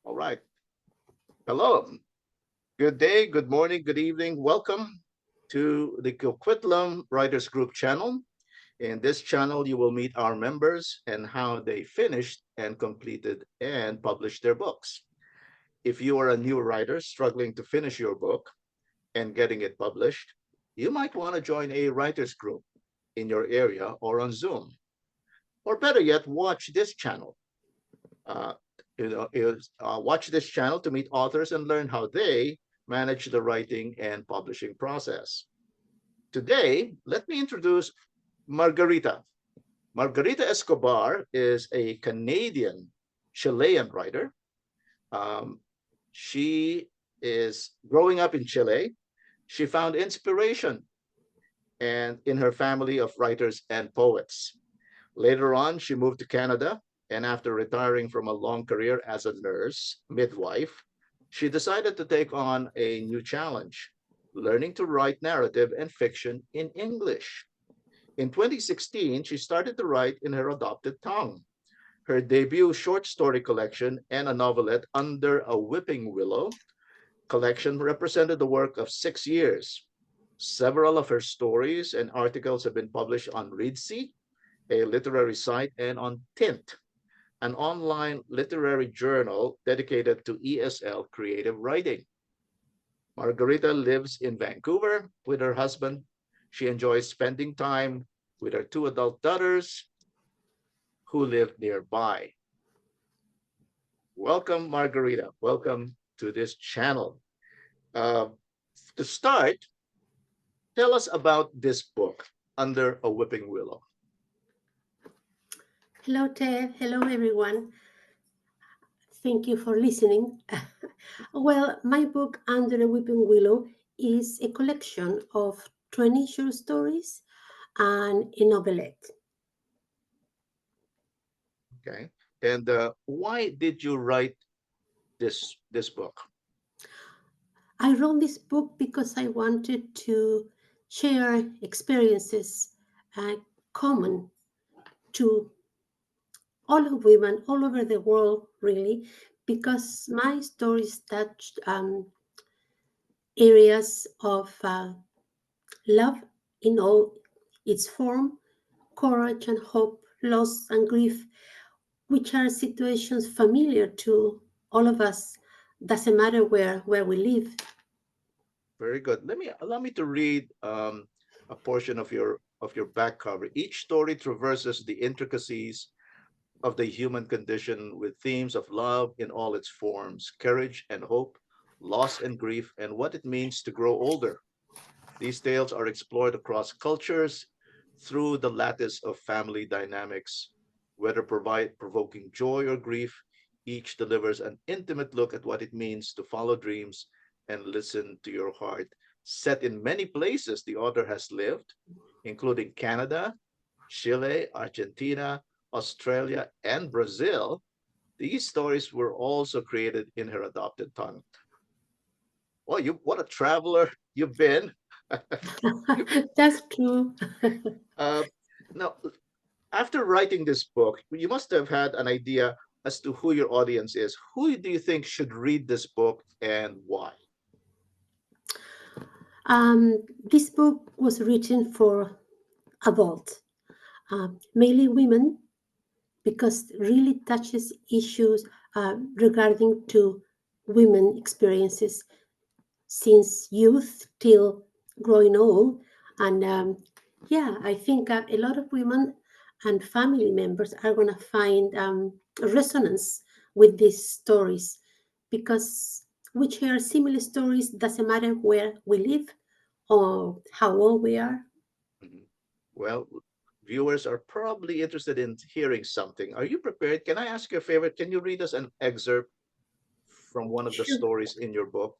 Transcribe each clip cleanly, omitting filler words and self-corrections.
All right. Hello. Good day, good morning, good evening. Welcome to the Coquitlam Writers Group channel. In this channel, you will meet our members and how they finished and completed and published their books. If you are a new writer struggling to finish your book and getting it published, you might want to join a writers group in your area or on Zoom. Or better yet, watch this channel. Uh, Watch this channel to meet authors and learn how they manage the writing and publishing process. Today, let me introduce Margarita. Margarita Escobar is a Canadian-Chilean writer. Um, she is growing up in Chile. She found inspiration and in her family of writers and poets. Later on, she moved to Canada, and after retiring from a long career as a nurse, midwife, she decided to take on a new challenge, learning to write narrative and fiction in English. In 2016, she started to write in her adopted tongue. Her debut short story collection and a novelette under a Weeping Willow collection represented the work of 6 years. Several of her stories and articles have been published on Reedsy, a literary site, and on Tint, an online literary journal dedicated to ESL creative writing. Margarita lives in Vancouver with her husband. She enjoys spending time with her two adult daughters who live nearby. Welcome, Margarita. Welcome to this channel. Uh, to start, tell us about this book, Under a Weeping Willow. Hello, Ted. Hello, everyone. Thank you for listening. Well, my book, Under a Weeping Willow, is a collection of 20 short stories and a novelette. Okay. And why did you write this book? I wrote this book because I wanted to share experiences common to all of women all over the world, really, because my stories touched areas of love in all its form, courage and hope, loss and grief, which are situations familiar to all of us. Doesn't matter where we live. Very good. Allow me to read a portion of your back cover. Each story traverses the intricacies of the human condition with themes of love in all its forms, courage and hope, loss and grief, and what it means to grow older. These tales are explored across cultures through the lattice of family dynamics. Whether provoking joy or grief, each delivers an intimate look at what it means to follow dreams and listen to your heart. Set in many places the author has lived, including Canada, Chile, Argentina, Australia, and Brazil, these stories were also created in her adopted tongue. Well, what a traveler you've been. That's true. uh, Now, after writing this book, you must have had an idea as to who your audience is. Who do you think should read this book and why? This book was written for adults, mainly women, because it really touches issues regarding to women experiences since youth till growing old. And yeah, I think a lot of women and family members are going to find resonance with these stories because we share similar stories, doesn't matter where we live or how old we are. Mhm. Well, viewers are probably interested in hearing something. Are you prepared? Can I ask you a favor? Can you read us an excerpt from one of the Sure. stories in your book?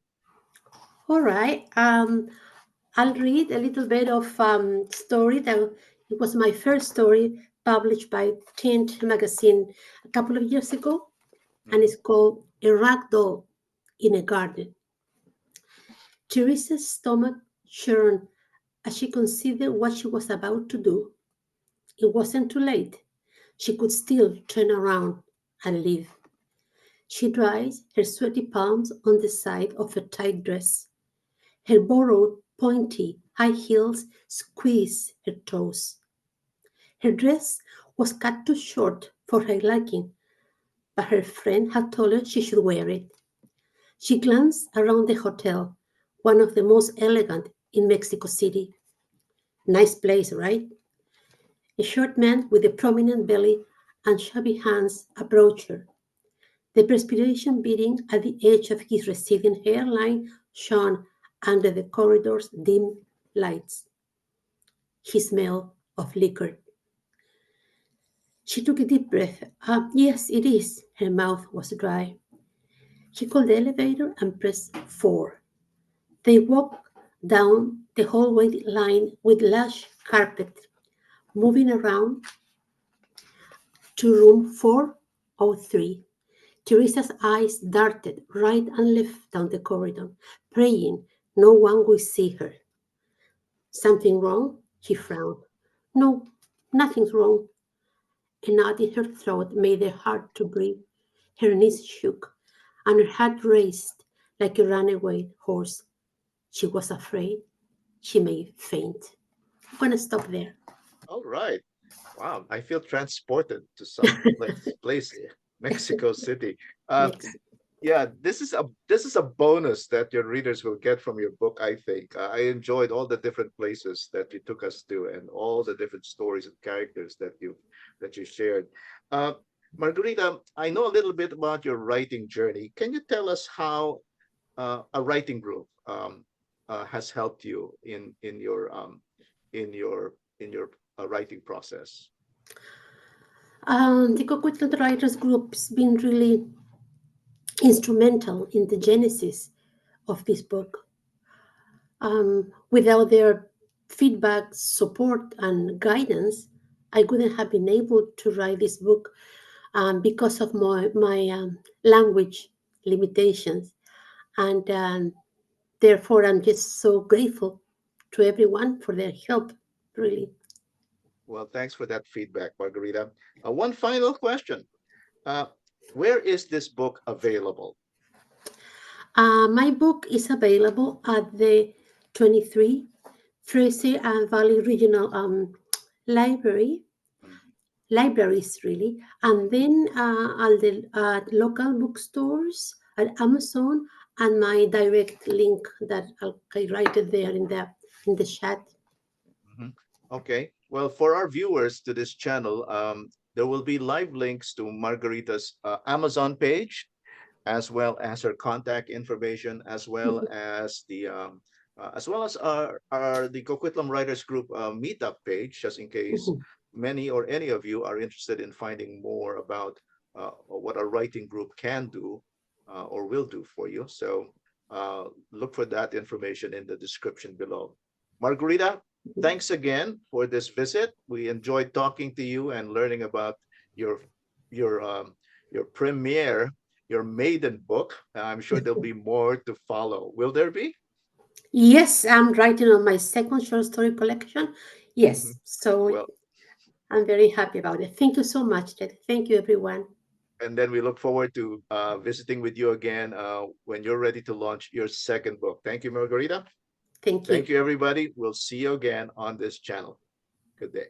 All right. I'll read a little bit of story that it was my first story published by Tint magazine a couple of years ago, and Mhm. it's called A Rag Doll in a Garden. Teresa's stomach churned as she considered what she was about to do. It wasn't too late. She could still turn around and leave. She dries her sweaty palms on the side of a tight dress. Her borrowed, pointy high heels squeeze her toes. Her dress was cut too short for her liking, but her friend had told her she should wear it. She glanced around the hotel, one of the most elegant in Mexico City. Nice place, right? A short man with a prominent belly and chubby hands approached her. The perspiration beading at the edge of his receding hairline shone under the corridor's dim lights. He smelled of liquor. She took a deep breath. Yes, it is. Her mouth was dry. She called the elevator and pressed 4. They walked down the hallway lined with lush carpet, moving around to room 403. Teresa's eyes darted right and left down the corridor, praying no one would see her. Something wrong? She frowned. No, nothing's wrong. A knot in her throat made it hard to breathe. Her knees shook, and her heart raced like a runaway horse. She was afraid she may faint. I'm gonna stop there. All right. Wow, I feel transported to some place, Mexico City. Uh, Next. yeah, this is a bonus that your readers will get from your book. I think I enjoyed all the different places that you took us to, and all the different stories and characters that you shared. Uh, Margarita, I know a little bit about your writing journey. Can you tell us how a writing group has helped you in your writing process? The Coquitlam Writers Group's been really instrumental in the genesis of this book. Without their feedback, support, and guidance, I wouldn't have been able to write this book because of my language limitations. And therefore, I'm just so grateful to everyone for their help, really. Well, thanks for that feedback, Margarita. One final question. Uh, where is this book available? My book is available at the 23 Fraser and Valley Regional Library, Mm. libraries really, and then at local bookstores, at Amazon, and my direct link that I write it there in the chat. Mhm. Okay. Well, for our viewers to this channel, there will be live links to Margarita's Amazon page, as well as her contact information, as well as our the Coquitlam Writers Group meetup page, just in case many or any of you are interested in finding more about what a writing group can do or will do for you. So look for that information in the description below. Margarita, thanks again for this visit. We enjoyed talking to you and learning about your your um, your premiere, your maiden book. I'm sure there'll be more to follow. Will there be? Yes, I'm writing on my second short story collection. Mhm. Yes, so Well, I'm very happy about it. Thank you so much, Ted. Thank you, everyone. and then we look forward to visiting with you again when you're ready to launch your second book. Thank you, Margarita. Thank Thank you. you, everybody. We'll see you again on this channel. Good day.